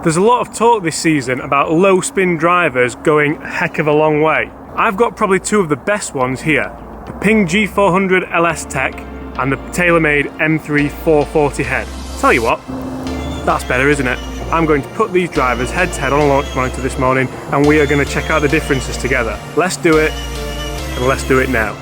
There's a lot of talk this season about low spin drivers going a heck of a long way. I've got probably two of the best ones here. The Ping G400 LST and the Taylormade M3 440 head. Tell you what, that's better, isn't it? I'm going to put these drivers head to head on a launch monitor this morning and we are going to check out the differences together. Let's do it, and let's do it now.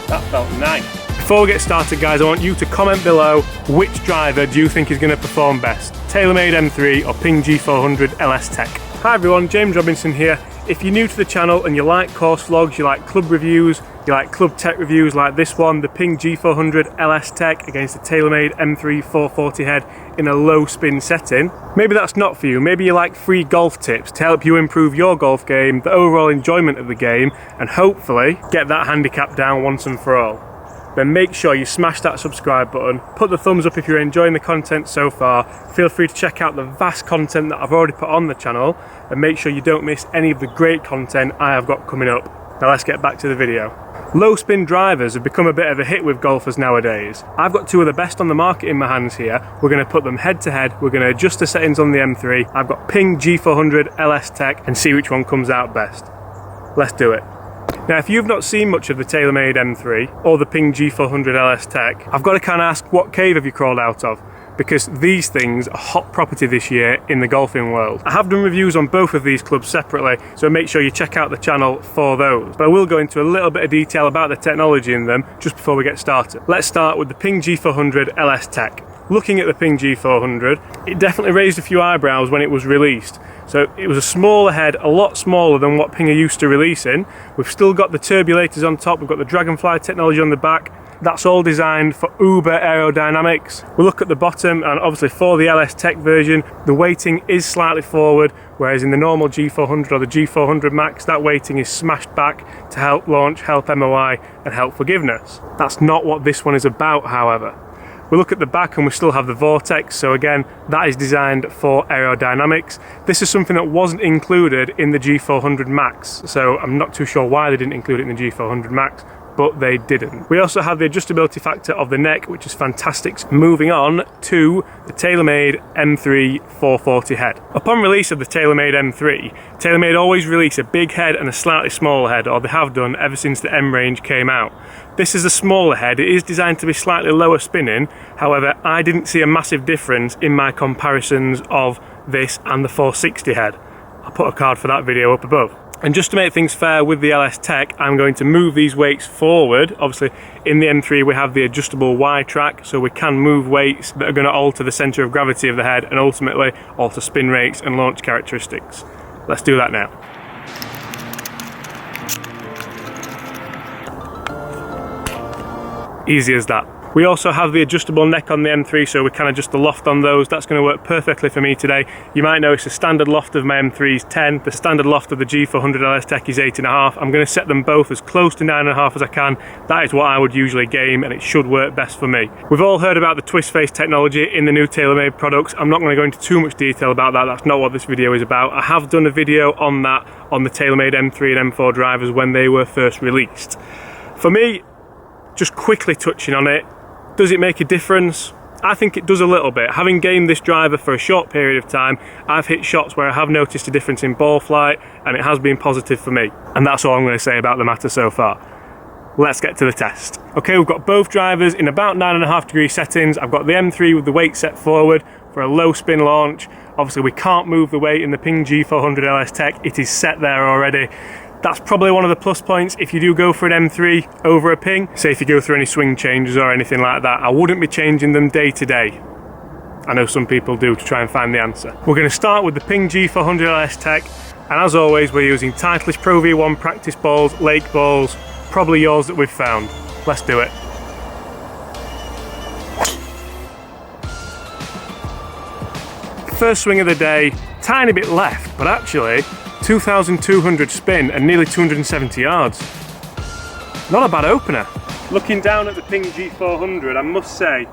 That felt nice. Before we get started, guys, I want you to comment below which driver do you think is going to perform best, Taylormade M3 or Ping G400 LST. Hi everyone, James Robinson here. If you're new to the channel and you like course vlogs, you like club reviews, you like club tech reviews like this one, the Ping G400 LST against the Taylormade M3 440 head in a low spin setting, maybe that's not for you. Maybe you like free golf tips to help you improve your golf game, the overall enjoyment of the game, and hopefully get that handicap down once and for all. Then make sure you smash that subscribe button, put the thumbs up if you're enjoying the content so far, feel free to check out the vast content that I've already put on the channel, and make sure you don't miss any of the great content I have got coming up. Now let's get back to the video. Low spin drivers have become a bit of a hit with golfers nowadays. I've got two of the best on the market in my hands here. We're going to put them head to head, we're going to adjust the settings on the M3, I've got Ping G400 LST and see which one comes out best. Let's do it. Now, if you've not seen much of the Taylormade M3 or the Ping G400 LST, I've got to kind of ask, what cave have you crawled out of? Because these things are hot property this year in the golfing world. I have done reviews on both of these clubs separately, so make sure you check out the channel for those. But I will go into a little bit of detail about the technology in them just before we get started. Let's start with the Ping G400 LST. Looking at the Ping G400, it definitely raised a few eyebrows when it was released. So it was a smaller head, a lot smaller than what Ping are used to releasing. We've still got the turbulators on top, we've got the Dragonfly technology on the back. That's all designed for uber aerodynamics. We look at the bottom, and obviously for the LST version, the weighting is slightly forward, whereas in the normal G400 or the G400 Max, that weighting is smashed back to help launch, help MOI, and help forgiveness. That's not what this one is about, however. We look at the back and we still have the Vortex, so again, that is designed for aerodynamics. This is something that wasn't included in the G400 Max, so I'm not too sure why they didn't include it in the G400 Max, but they didn't. We also have the adjustability factor of the neck, which is fantastic. Moving on to the Taylormade M3 440 head. Upon release of the Taylormade M3, Taylormade always release a big head and a slightly smaller head, or they have done ever since the M range came out. This is a smaller head. It is designed to be slightly lower spinning. However, I didn't see a massive difference in my comparisons of this and the 460 head. I'll put a card for that video up above. And just to make things fair with the LST, I'm going to move these weights forward. Obviously, in the M3 we have the adjustable Y track, so we can move weights that are going to alter the centre of gravity of the head and ultimately alter spin rates and launch characteristics. Let's do that now. Easy as that. We also have the adjustable neck on the M3, so we can adjust the loft on those. That's going to work perfectly for me today. You might notice the standard loft of my M3 is 10, the standard loft of the G400 LST is 8.5. I'm going to set them both as close to 9.5 as I can. That is what I would usually game, and it should work best for me. We've all heard about the twist face technology in the new Taylormade products. I'm not going to go into too much detail about that. That's not what this video is about. I have done a video on that on the Taylormade M3 and M4 drivers when they were first released. For me, just quickly touching on it, does it make a difference? I think it does a little bit. Having gamed this driver for a short period of time, I've hit shots where I have noticed a difference in ball flight, and it has been positive for me. And that's all I'm going to say about the matter so far. Let's get to the test. Okay, we've got both drivers in about 9.5 degree settings. I've got the M3 with the weight set forward for a low spin launch. Obviously we can't move the weight in the Ping G400 LST, it is set there already. That's probably one of the plus points if you do go for an M3 over a Ping. Say if you go through any swing changes or anything like that, I wouldn't be changing them day to day. I know some people do to try and find the answer. We're going to start with the Ping G400 LST, and as always we're using Titleist Pro V1 practice balls, lake balls, probably yours that we've found. Let's do it. First swing of the day, tiny bit left, but actually 2,200 spin and nearly 270 yards. Not a bad opener. Looking down at the Ping G400, I must say,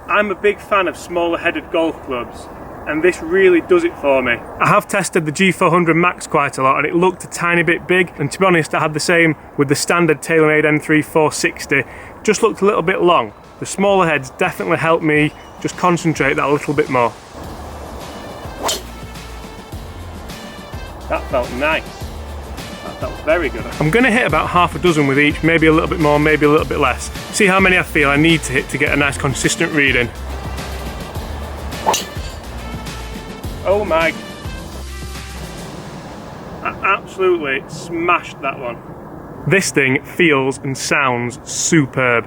I'm a big fan of smaller headed golf clubs, and this really does it for me. I have tested the G400 Max quite a lot and it looked a tiny bit big, and to be honest I had the same with the standard Taylormade M3 460, just looked a little bit long. The smaller heads definitely helped me just concentrate that a little bit more. That felt nice. That was very good. I'm going to hit about half a dozen with each, maybe a little bit more, maybe a little bit less. See how many I feel I need to hit to get a nice consistent reading. Oh my. I absolutely smashed that one. This thing feels and sounds superb.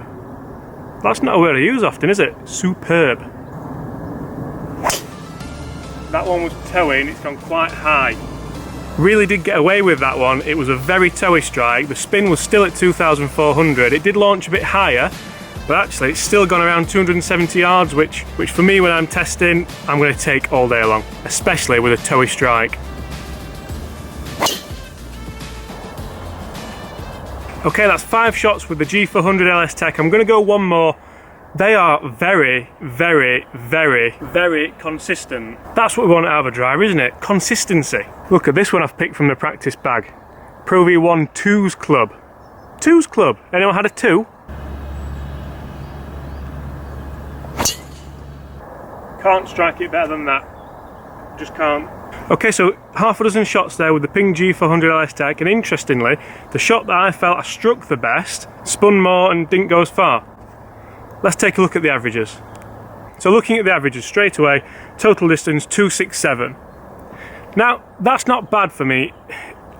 That's not a word I use often, is it? Superb. That one was toey and it's gone quite high. Really did get away with that one. It was a very toey strike. The spin was still at 2,400. It did launch a bit higher, but actually it's still gone around 270 yards, which for me when I'm testing, I'm going to take all day long, especially with a toey strike. Okay, that's 5 shots with the G400 LST. I'm going to go one more. They are very, very, very, very consistent. That's what we want out of a driver, isn't it? Consistency. Look at this one I've picked from the practice bag. Pro V1 2's Club. 2's Club. Anyone had a 2? Can't strike it better than that. Just can't. Okay, so half a dozen shots there with the Ping G400 LST, and interestingly, the shot that I felt I struck the best spun more and didn't go as far. Let's take a look at the averages. So looking at the averages straight away, total distance 267. Now, that's not bad for me.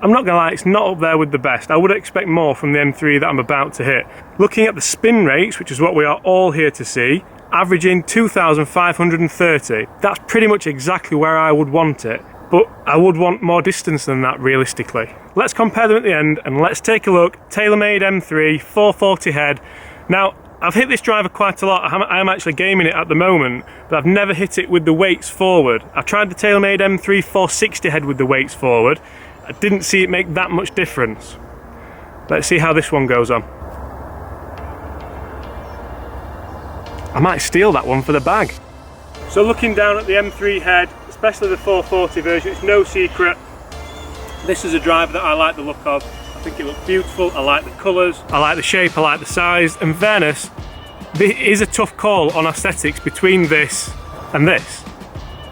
I'm not gonna lie, it's not up there with the best. I would expect more from the M3 that I'm about to hit. Looking at the spin rates, which is what we are all here to see, averaging 2,530. That's pretty much exactly where I would want it, but I would want more distance than that realistically. Let's compare them at the end and let's take a look. Taylormade M3, 440 head. Now, I've hit this driver quite a lot. I am actually gaming it at the moment, but I've never hit it with the weights forward. I tried the Taylormade M3 460 head with the weights forward. I didn't see it make that much difference. Let's see how this one goes on. I might steal that one for the bag. So looking down at the M3 head, especially the 440 version, it's no secret this is a driver that I like the look of. I think it looks beautiful, I like the colours, I like the shape, I like the size, and fairness, it is a tough call on aesthetics between this and this.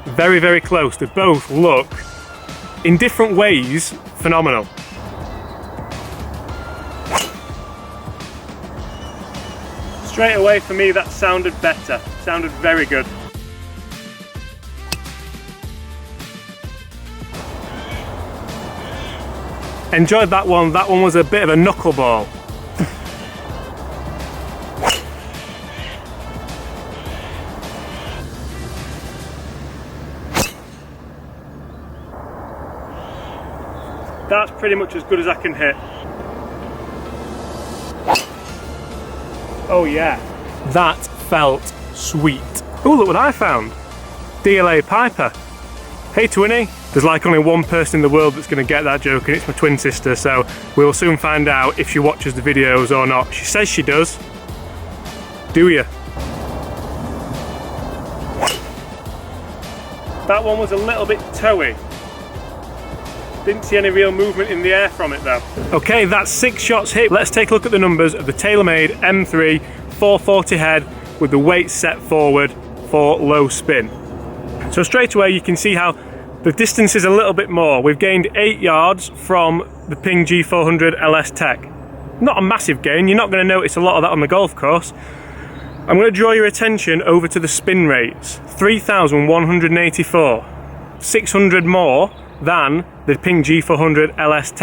Very, very close. They both look, in different ways, phenomenal. Straight away for me that sounded better, sounded very good. Enjoyed that one was a bit of a knuckleball. That's pretty much as good as I can hit. Oh yeah, that felt sweet. Oh, look what I found. DLA Piper. Hey Twinny, there's like only one person in the world that's going to get that joke, and it's my twin sister, so we'll soon find out if she watches the videos or not. She says she does. Do you? That one was a little bit toey. Didn't see any real movement in the air from it though. Okay, that's 6 shots hit. Let's take a look at the numbers of the Taylormade M3 440 head with the weight set forward for low spin. So straight away you can see how the distance is a little bit more. We've gained 8 yards from the Ping G400 LST. Not a massive gain, you're not going to notice a lot of that on the golf course. I'm going to draw your attention over to the spin rates. 3,184. 600 more than the Ping G400 LST.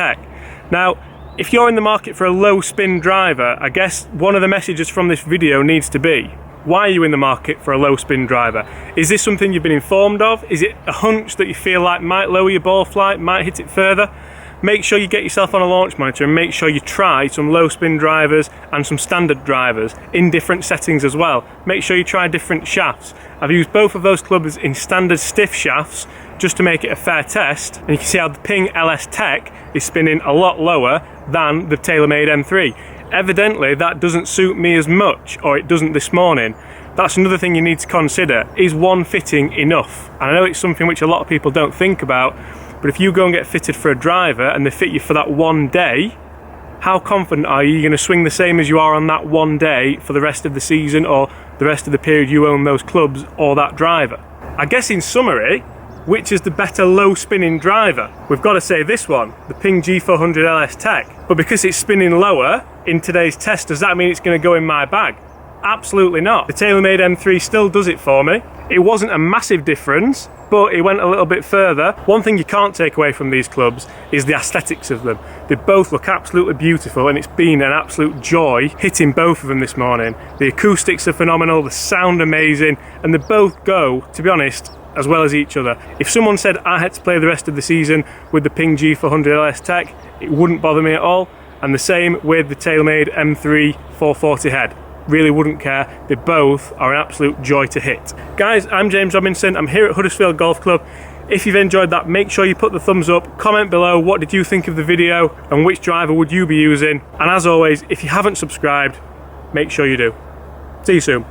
Now, if you're in the market for a low spin driver, I guess one of the messages from this video needs to be, why are you in the market for a low spin driver? Is this something you've been informed of? Is it a hunch that you feel like might lower your ball flight, might hit it further? Make sure you get yourself on a launch monitor and make sure you try some low spin drivers and some standard drivers in different settings as well. Make sure you try different shafts. I've used both of those clubs in standard stiff shafts just to make it a fair test, and you can see how the Ping LST is spinning a lot lower than the Taylormade M3. evidently that doesn't suit me as much, or it doesn't this morning. That's another thing you need to consider. Is one fitting enough? And I know it's something which a lot of people don't think about, but if you go and get fitted for a driver and they fit you for that one day, how confident are you going to swing the same as you are on that one day for the rest of the season or the rest of the period you own those clubs or that driver? I guess in summary, which is the better low spinning driver? We've got to say this one, the Ping G400 LST. But because it's spinning lower in today's test, does that mean it's going to go in my bag? Absolutely not. The Taylormade M3 still does it for me. It wasn't a massive difference, but it went a little bit further. One thing you can't take away from these clubs is the aesthetics of them. They both look absolutely beautiful, and it's been an absolute joy hitting both of them this morning. The acoustics are phenomenal, the sound amazing, and they both go, to be honest, as well as each other. If someone said I had to play the rest of the season with the Ping G400 LST, it wouldn't bother me at all. And the same with the Taylormade M3 440 head. Really wouldn't care. They both are an absolute joy to hit. Guys, I'm James Robinson. I'm here at Huddersfield Golf Club. If you've enjoyed that, make sure you put the thumbs up, comment below what did you think of the video and which driver would you be using. And as always, if you haven't subscribed, make sure you do. See you soon.